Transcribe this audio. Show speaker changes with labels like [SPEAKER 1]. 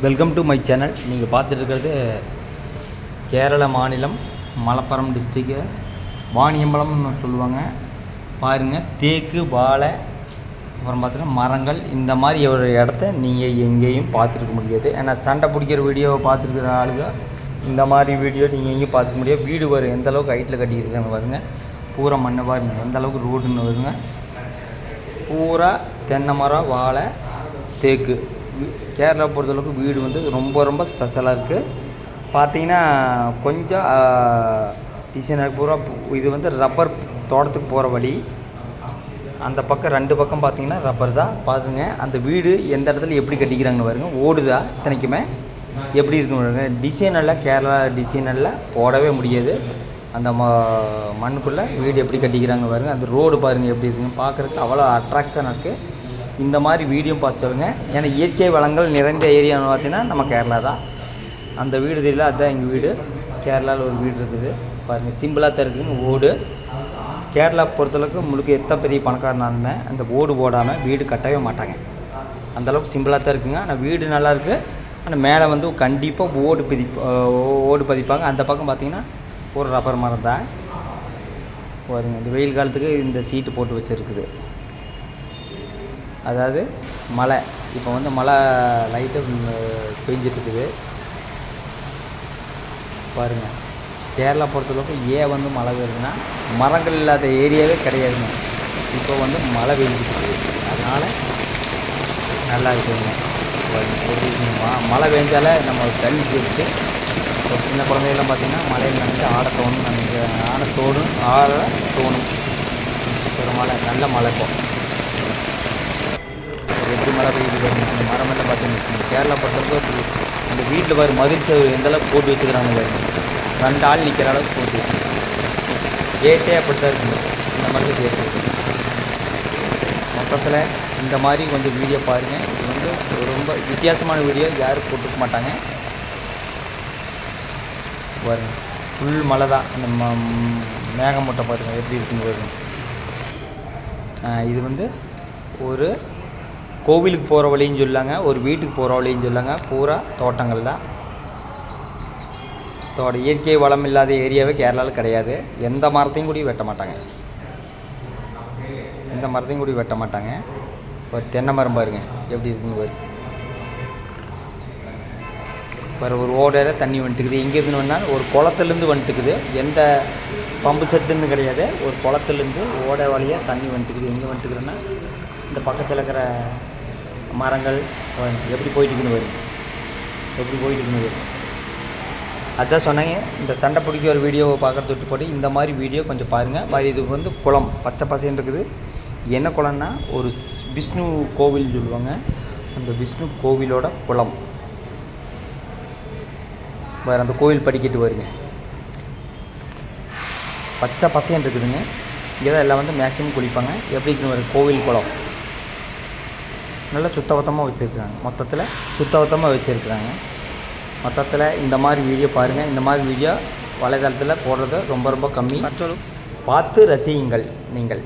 [SPEAKER 1] Welcome to my channel. நீங்கள் பார்த்துட்டு இருக்கிறது கேரள மாநிலம் மலப்புரம் டிஸ்ட்ரிக்டு வாணியம்பலம்னு சொல்லுவாங்க. பாருங்கள், தேக்கு வாழை அப்புறம் பார்த்தீங்கன்னா மரங்கள், இந்த மாதிரி ஒரு இடத்த நீங்கள் எங்கேயும் பார்த்துருக்க முடியாது. ஏன்னா சண்டை பிடிக்கிற வீடியோவை பார்த்துருக்குற ஆளுங்க இந்த மாதிரி வீடியோ நீங்கள் எங்கேயும் பார்த்துக்க முடியாது. வீடு வரும் எந்த அளவுக்கு ஹைட்டில் கட்டியிருக்காங்க பாருங்கள். பூரா மண்ணை பாருங்கள் எந்த அளவுக்கு ரோடுன்னு வருங்க. பூரா தென்னை மரம், வாழை, தேக்கு. கேரளா பொறுத்தளவுக்கு வீடு வந்து ரொம்ப ஸ்பெஷலாக இருக்குது. பார்த்தீங்கன்னா கொஞ்சம் டிசைனாக பூரா இது வந்து ரப்பர் தோட்டத்துக்கு போகிற வழி. அந்த பக்கம் ரெண்டு பக்கம் பார்த்தீங்கன்னா ரப்பர் தான். பார்த்துங்க அந்த வீடு எந்த இடத்துல எப்படி கட்டிக்கிறாங்கன்னு பாருங்க. ஓடுதா இத்தனைக்குமே எப்படி இருக்குன்னு பாருங்க. டிசைனெல்லாம் கேரளா டிசைனெல்லாம் போடவே முடியாது. அந்த மண்ணுக்குள்ளே வீடு எப்படி கட்டிக்கிறாங்க பாருங்க. அந்த ரோடு பாருங்கள் எப்படி இருக்குங்க. பார்க்குறதுக்கு அவ்வளோ அட்ராக்ஷனாக இருக்குது. இந்த மாதிரி வீடியோ பார்த்து சொல்லுங்கள். ஏன்னா இயற்கை வளங்கள் நிறைந்த ஏரியான்னு பார்த்தீங்கன்னா நம்ம கேரளா தான். அந்த வீடு தெரியல, அதுதான் எங்கள் வீடு. கேரளாவில் ஒரு வீடு இருக்குது பாருங்கள். சிம்பிளாக தான் இருக்குதுங்க ஓடு. கேரளா பொறுத்தளவுக்கு முழுக்க எத்தனை பெரிய பணக்காரனாக இருந்தேன் அந்த ஓடு போடாமல் வீடு கட்டவே மாட்டாங்க. அந்தளவுக்கு சிம்பிளாக தான் இருக்குங்க. ஆனால் வீடு நல்லாயிருக்கு. ஆனால் மேலே வந்து கண்டிப்பாக ஓடு பதிப்பாங்க. அந்த பக்கம் பார்த்திங்கன்னா ஒரு ரப்பர் மரம் தான் பாருங்க. இந்த வெயில் காலத்துக்கு இந்த சீட்டு போட்டு வச்சுருக்குது. அதாவது மழை இப்போ வந்து மழை லைட்டாக பெஞ்சிட்ருக்குது பாருங்கள். கேரளா பொறுத்தளவுக்கு ஏன் வந்து மழை வருதுன்னா மரங்கள் இல்லாத ஏரியாவே கிடையாதுங்க. இப்போ வந்து மழை பெஞ்சிட்டு அதனால் நல்லா இருக்குதுங்க. மழை பெஞ்சாலே நம்ம தண்ணி சேர்த்து இப்போ சின்ன குழந்தைகள்லாம் பார்த்திங்கன்னா மழையில் நினைச்சு ஆட தோணும். ஒரு மழை நல்ல மழை இப்போ எப்படி மழை பெய்யுது. இந்த மரமெல்லாம் பார்த்தீங்கன்னா கேரளா பொறுத்தளவுக்கு அந்த வீட்டில் பாரு மதில் எந்தளவுக்கு போட்டு வச்சுக்கிறாங்க. ரெண்டு ஆள் நிற்கிற அளவுக்கு போட்டு கேட்டே அப்படித்தான் இருக்குங்க. இந்த மாதிரி தான் கேட்டு மொத்தத்தில் இந்த மாதிரி கொஞ்சம் வீடியோ பாருங்கள். இது வந்து ரொம்ப வித்தியாசமான வீடியோ, யாரும் போட்டுக்க மாட்டாங்க பாருங்க. ஃபுல் மழை தான். அந்த மேகமூட்டை பாருங்கள் எப்படி இருக்குன்னு வருங்க. இது வந்து ஒரு கோவிலுக்கு போகிற வழின்னு சொல்லாங்க, ஒரு வீட்டுக்கு போகிற வழின்னு சொல்லாங்க. பூரா தோட்டங்கள் தான். இயற்கை வளம் இல்லாத ஏரியாவே கேரளாவில் கிடையாது. எந்த மரத்தையும் கூட வெட்ட மாட்டாங்க. ஒரு தென்னை மரம் பாருங்கள் எப்படி இருக்குன்னு பாரு. ஒரு ஓடையில் தண்ணி வந்துட்டுக்குது. எங்கேருந்து வேணால் ஒரு குளத்துலேருந்து வந்துட்டுக்குது. எந்த பம்பு செட்டுன்னு கிடையாது. ஒரு குளத்துலேருந்து ஓடை வழியாக தண்ணி வந்துட்டுக்குது. எங்கே வந்துட்டுக்குதுன்னா இந்த பக்கத்தில் இருக்கிற மரங்கள் எப்படி போயிட்டுக்குன்னு வரும். அதான் சொன்னாங்க. இந்த சண்டை பிடிக்க ஒரு வீடியோவை பார்க்குறது விட்டு போட்டு இந்த மாதிரி வீடியோ கொஞ்சம் பாருங்கள். இது வந்து குளம் பச்சை பசைன்னு இருக்குது. என்ன குளம்னா ஒரு விஷ்ணு கோவில் சொல்லுவாங்க. அந்த விஷ்ணு கோவிலோட குளம் வேறு. அந்த கோவில் படிக்கிட்டு வருங்க. பச்சை பசைன்னு இருக்குதுங்க. இங்கே தான் எல்லாம் வந்து மேக்ஸிமம் குளிப்பாங்க. எப்படி இருக்குன்னு வரும் கோவில் குளம். நல்லா சுத்தபத்தமாக வச்சுருக்குறாங்க. மொத்தத்தில் இந்த மாதிரி வீடியோ பாருங்கள். இந்த மாதிரி வீடியோ வலைதளத்தில் போடுறது ரொம்ப கம்மி. பார்த்து ரசியுங்கள் நீங்கள்.